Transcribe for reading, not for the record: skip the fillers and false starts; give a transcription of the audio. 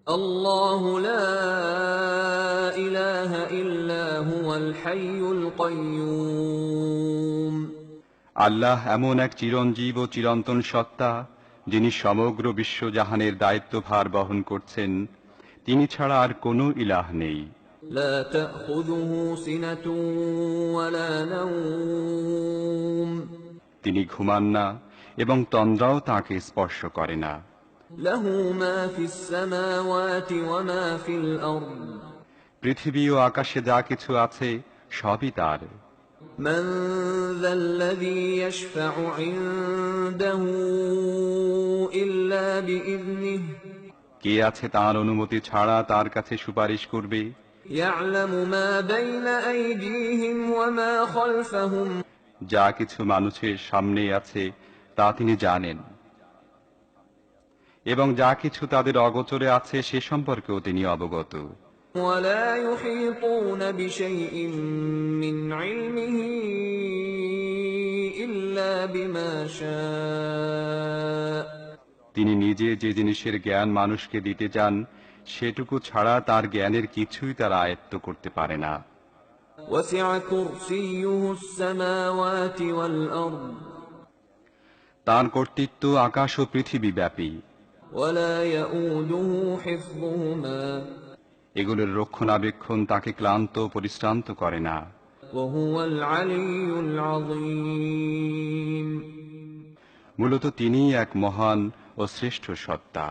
الله لا إله إلا هو الحي القيوم আল্লাহ এমন এক চিরঞ্জীব ও চিরন্তন সত্তা, যিনি সমগ্র বিশ্বজাহানের দায়িত্বভার বহন করছেন। তিনি ছাড়া আর কোনো ইলাহ নেই। لا تأخذه سنة ولا نوم তিনি ঘুমান না এবং তন্দ্রাও তাঁকে স্পর্শ করে না। له ما في السماوات وما في الأرض পৃথিবী ও আকাশে যা কিছু আছে সবই তার। من ذا الذي يشفع عنده إلا بإذنه কে আছে তার অনুমতি ছাড়া তার কাছে সুপারিশ করবে? يعلم ما بين أيديهم وما خلفهم যা কিছু মানুষের সামনে আছে তা তিনি জানেন, এবং যা কিছু তাদের অগোচরে আছে সে সম্পর্কেও তিনি অবগত। ولا يحيطون بشيء من علمه إلا بما شاء তিনি নিজে যে জিনিসের জ্ঞান মানুষকে দিতে চান সেটুকু ছাড়া তার জ্ঞানের কিছুই তারা আয়ত্ত করতে পারে না। وسع كرسيه السماوات والأرض তার কর্তৃত্ব আকাশ ও পৃথিবী ব্যাপী। ولا يؤوده حفظهما এগুলোর রক্ষণাবেক্ষণ তাকে ক্লান্ত পরিশ্রান্ত করে না। وهو العلي العظيم মূলত তিনিই এক মহান ও শ্রেষ্ঠ সত্তা।